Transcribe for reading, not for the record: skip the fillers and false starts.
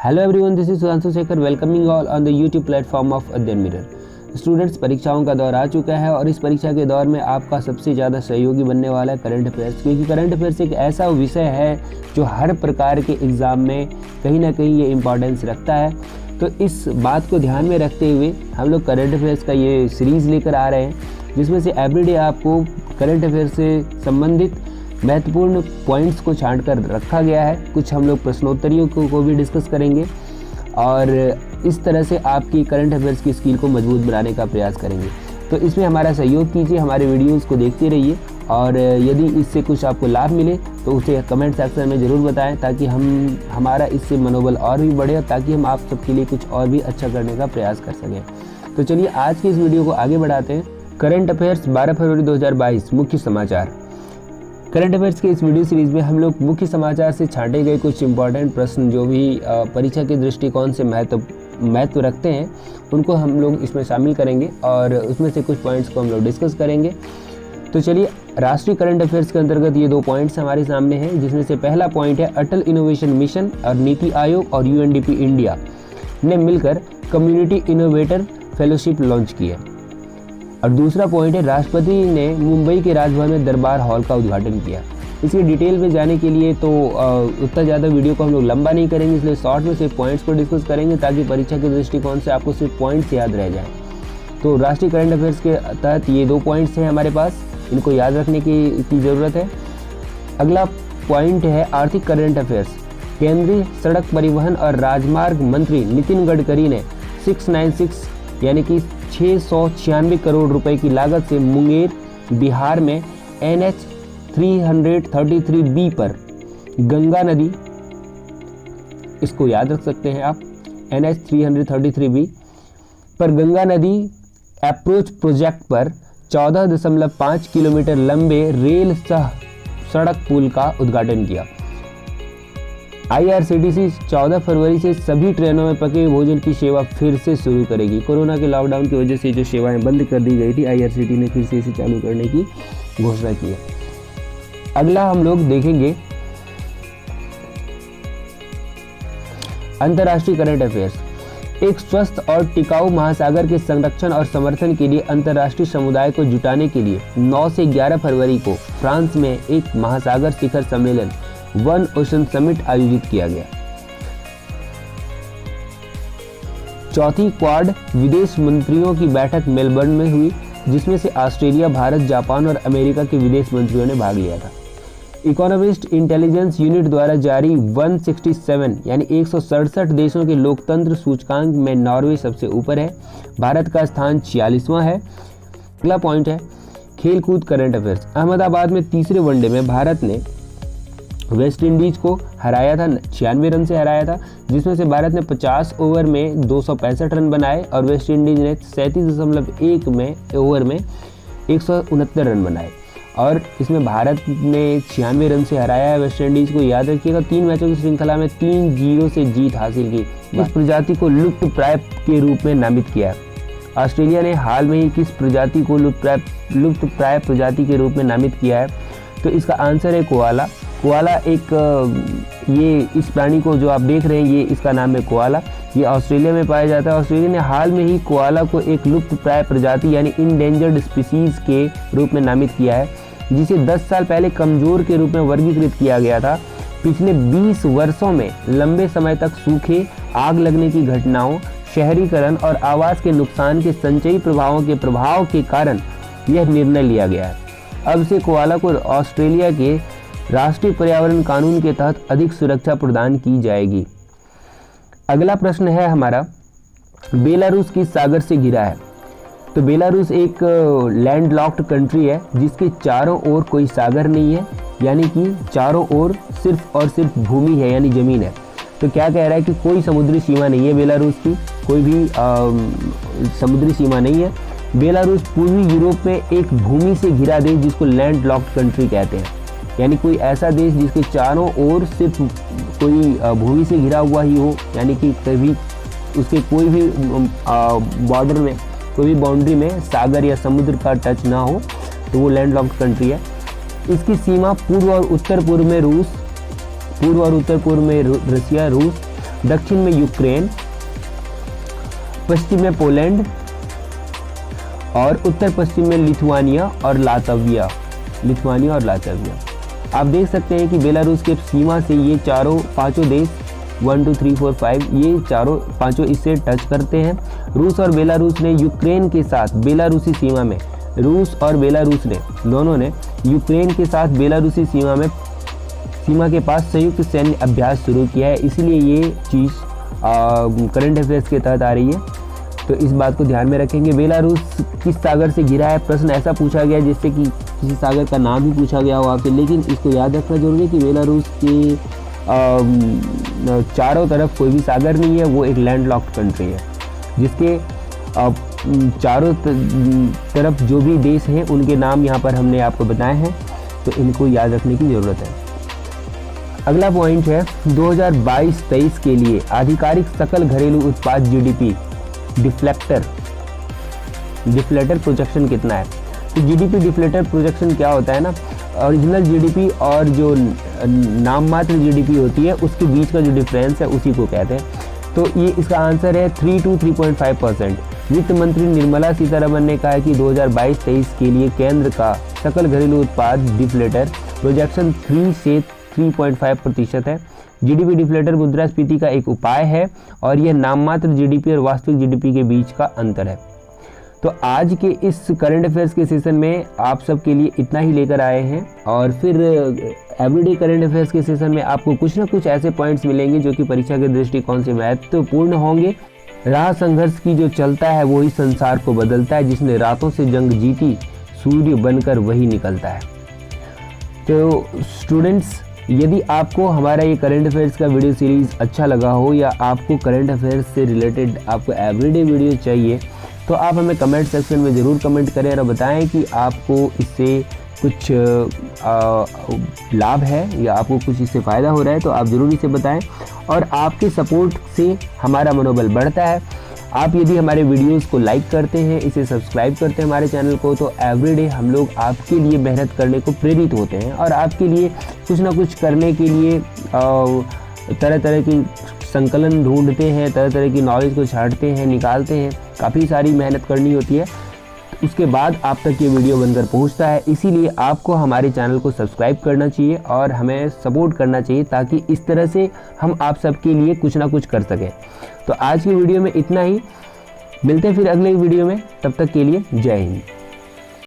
Hello everyone, this is Sudhanshu Shekhar welcoming all on the YouTube platform of अध्ययन mirror. Students, परीक्षाओं का दौर आ चुका है और इस परीक्षा के दौर में आपका सबसे ज़्यादा सहयोगी बनने वाला है करंट अफेयर्स, क्योंकि करंट अफेयर्स एक ऐसा विषय है जो हर प्रकार के एग्ज़ाम में कहीं ना कहीं ये इम्पॉर्टेंस रखता है। तो इस बात को ध्यान में रखते हुए हम लोग करंट अफेयर्स का ये सीरीज़ लेकर आ रहे हैं, जिसमें से एवरीडे आपको करंट अफेयर्स से संबंधित महत्वपूर्ण पॉइंट्स को छांट कर रखा गया है। कुछ हम लोग प्रश्नोत्तरियों को भी डिस्कस करेंगे और इस तरह से आपकी करंट अफेयर्स की स्किल को मजबूत बनाने का प्रयास करेंगे। तो इसमें हमारा सहयोग कीजिए, हमारे वीडियोस को देखते रहिए और यदि इससे कुछ आपको लाभ मिले तो उसे कमेंट सेक्शन में ज़रूर बताएं, ताकि हमारा इससे मनोबल और भी बढ़े और ताकि हम आप सबके लिए कुछ और भी अच्छा करने का प्रयास कर सकें। तो चलिए आज की इस वीडियो को आगे बढ़ाते हैं। करंट अफेयर्स 12 फरवरी 2022 मुख्य समाचार। करंट अफेयर्स के इस वीडियो सीरीज़ में हम लोग मुख्य समाचार से छांटे गए कुछ इंपॉर्टेंट प्रश्न जो भी परीक्षा के दृष्टिकोण से महत्व रखते हैं उनको हम लोग इसमें शामिल करेंगे और उसमें से कुछ पॉइंट्स को हम लोग डिस्कस करेंगे। तो चलिए, राष्ट्रीय करंट अफेयर्स के अंतर्गत ये 2 पॉइंट्स हमारे सामने हैं, जिसमें से पहला पॉइंट है अटल इनोवेशन मिशन और नीति आयोग और UNDP इंडिया ने मिलकर कम्युनिटी इनोवेटर फेलोशिप लॉन्च की है। और दूसरा पॉइंट है राष्ट्रपति ने मुंबई के राजभवन में दरबार हॉल का उद्घाटन किया। इसकी डिटेल में जाने के लिए तो उतना ज़्यादा वीडियो को हम लोग लंबा नहीं करेंगे, इसलिए शॉर्ट में सिर्फ पॉइंट्स को डिस्कस करेंगे ताकि परीक्षा के दृष्टिकोण से आपको सिर्फ पॉइंट्स याद रह जाएं। तो राष्ट्रीय करंट अफेयर्स के तहत ये 2 पॉइंट्स हैं हमारे पास, इनको याद रखने की ज़रूरत है। अगला पॉइंट है आर्थिक करंट अफेयर्स। केंद्रीय सड़क परिवहन और राजमार्ग मंत्री नितिन गडकरी ने 696 यानी कि 696 करोड़ रुपए की लागत से मुंगेर बिहार में NH 333B पर गंगा नदी, इसको याद रख सकते हैं आप, NH 333B पर गंगा नदी अप्रोच प्रोजेक्ट पर 14.5 किलोमीटर लंबे रेल सह सड़क पुल का उद्घाटन किया। IRCTC 14 फरवरी से सभी ट्रेनों में पके भोजन की सेवा फिर से शुरू करेगी। कोरोना के लॉकडाउन की वजह से जो सेवाएं बंद कर दी गई थी, IRCTC ने फिर से इसे चालू करने की घोषणा की है। अगला हम लोग देखेंगे अंतर्राष्ट्रीय करंट अफेयर्स। एक स्वस्थ और टिकाऊ महासागर के संरक्षण और समर्थन के लिए अंतर्राष्ट्रीय समुदाय को जुटाने के लिए 9 से 11 फरवरी को फ्रांस में एक महासागर शिखर सम्मेलन वन ओशन समिट आयोजित किया गया। चौथी क्वाड विदेश मंत्रियों की बैठक मेलबर्न में हुई, जिसमें से ऑस्ट्रेलिया, भारत, जापान और अमेरिका के विदेश मंत्रियों ने भाग लिया था। इकोनॉमिस्ट इंटेलिजेंस यूनिट द्वारा जारी 167 यानी 167 देशों के लोकतंत्र सूचकांक में नॉर्वे सबसे ऊपर है। भारत का स्थान 46वां है। अगला पॉइंट है खेलकूद करंट अफेयर्स। अहमदाबाद में तीसरे वनडे में भारत ने वेस्ट इंडीज को हराया था, 96 रन से हराया था, जिसमें से भारत ने 50 ओवर में 265 रन बनाए और वेस्ट इंडीज ने 37.1 ओवर में 169 रन बनाए और इसमें भारत ने 96 रन से हराया है वेस्ट इंडीज को। याद रखिएगा, 3 मैचों की श्रृंखला में 3-0 से जीत हासिल की। इस प्रजाति को लुप्त प्राय के रूप में नामित किया है। ऑस्ट्रेलिया ने हाल में ही किस प्रजाति को लुप्त प्राय प्रजाति के रूप में नामित किया है? तो इसका आंसर है कोआला। कोआला ये इस प्राणी को जो आप देख रहे हैं, ये इसका नाम है कोआला। ये ऑस्ट्रेलिया में पाया जाता है। ऑस्ट्रेलिया ने हाल में ही कोआला को एक लुप्त प्राय प्रजाति यानी इंडेंजर्ड स्पीसीज के रूप में नामित किया है, जिसे 10 साल पहले कमजोर के रूप में वर्गीकृत किया गया था। पिछले 20 वर्षों में लंबे समय तक सूखे, आग लगने की घटनाओं, शहरीकरण और आवास के नुकसान के संचयी प्रभावों के प्रभाव के कारण यह निर्णय लिया गया है। अब से कोआला को ऑस्ट्रेलिया के राष्ट्रीय पर्यावरण कानून के तहत अधिक सुरक्षा प्रदान की जाएगी। अगला प्रश्न है हमारा, बेलारूस किस सागर से घिरा है? तो बेलारूस एक लैंडलॉक्ड कंट्री है जिसके चारों ओर कोई सागर नहीं है, यानी कि चारों ओर सिर्फ और सिर्फ भूमि है यानी जमीन है। तो क्या कह रहा है कि कोई समुद्री सीमा नहीं है बेलारूस की, कोई भी समुद्री सीमा नहीं है। बेलारूस पूर्वी यूरोप में एक भूमि से घिरा देश जिसको लैंडलॉक्ड कंट्री कहते हैं, यानी कोई ऐसा देश जिसके चारों ओर सिर्फ कोई भूमि से घिरा हुआ ही हो, यानी कि कभी उसके कोई भी बॉर्डर में, कोई भी बाउंड्री में सागर या समुद्र का टच ना हो, तो वो लैंडलॉक्ड कंट्री है। इसकी सीमा पूर्व और उत्तर पूर्व में रूस, पूर्व और उत्तर पूर्व में रसिया, रूस दक्षिण में यूक्रेन, पश्चिम में पोलैंड और उत्तर पश्चिम में लिथुआनिया और लातविया। आप देख सकते हैं कि बेलारूस के सीमा से ये पांचों देश 1 2 3 4 5 ये पांचों इससे टच करते हैं। रूस और बेलारूस ने यूक्रेन के साथ बेलारूसी सीमा में दोनों ने यूक्रेन के साथ बेलारूसी सीमा के पास संयुक्त सैन्य अभ्यास शुरू किया है। इसलिए ये चीज़ करंट अफेयर्स के तहत आ रही है, तो इस बात को ध्यान में रखेंगे। बेलारूस किस सागर से घिरा है, प्रश्न ऐसा पूछा गया जिससे कि किसी सागर का नाम भी पूछा गया हो आपसे, लेकिन इसको याद रखना जरूरी है कि बेलारूस के चारों तरफ कोई भी सागर नहीं है, वो एक लैंडलॉक्ड कंट्री है जिसके चारों तरफ जो भी देश हैं उनके नाम यहाँ पर हमने आपको बताए हैं, तो इनको याद रखने की ज़रूरत है। अगला पॉइंट है 2022-23 के लिए आधिकारिक सकल घरेलू उत्पाद GDP डिफ्लेटर प्रोजेक्शन कितना है। तो GDP डिफ्लेटर प्रोजेक्शन क्या होता है ना, ओरिजिनल GDP और जो नाममात्र GDP होती है उसके बीच का जो डिफरेंस है उसी को कहते हैं। तो ये इसका आंसर है 3 to 3.5%। वित्त मंत्री निर्मला सीतारमण ने कहा है कि 2022-23 के लिए केंद्र का सकल घरेलू उत्पाद डिफ्लेटर प्रोजेक्शन 3 से 3.5% है। GDP डिफ्लेटर मुद्रास्फीति का एक उपाय है और यह नाममात्र GDP और वास्तविक GDP के बीच का अंतर है। तो आज के इस करंट अफेयर्स के सेशन में आप सबके लिए इतना ही लेकर आए हैं, और फिर एवरीडे करंट अफेयर्स के सेशन में आपको कुछ ना कुछ ऐसे पॉइंट्स मिलेंगे जो कि परीक्षा के दृष्टिकोण से महत्वपूर्ण होंगे। राह संघर्ष की जो चलता है वही संसार को बदलता है, जिसने रातों से जंग जीती सूर्य बनकर वही निकलता है। तो स्टूडेंट्स, यदि आपको हमारा ये करंट अफेयर्स का वीडियो सीरीज़ अच्छा लगा हो या आपको करंट अफेयर्स से रिलेटेड आपको एवरीडे वीडियो चाहिए, तो आप हमें कमेंट सेक्शन में ज़रूर कमेंट करें और बताएं कि आपको इससे कुछ लाभ है या आपको कुछ इससे फ़ायदा हो रहा है, तो आप ज़रूर इसे बताएं। और आपके सपोर्ट से हमारा मनोबल बढ़ता है। आप यदि हमारे वीडियोस को लाइक करते हैं, इसे सब्सक्राइब करते हैं हमारे चैनल को, तो एवरीडे हम लोग आपके लिए मेहनत करने को प्रेरित होते हैं और आपके लिए कुछ ना कुछ करने के लिए तरह तरह की संकलन ढूंढते हैं, तरह तरह की नॉलेज को छांटते हैं, निकालते हैं। काफ़ी सारी मेहनत करनी होती है, उसके बाद आप तक ये वीडियो बनकर पहुंचता है। इसीलिए आपको हमारे चैनल को सब्सक्राइब करना चाहिए और हमें सपोर्ट करना चाहिए, ताकि इस तरह से हम आप सबके लिए कुछ ना कुछ कर सकें। तो आज की वीडियो में इतना ही, मिलते हैं फिर अगले वीडियो में, तब तक के लिए जय हिंद।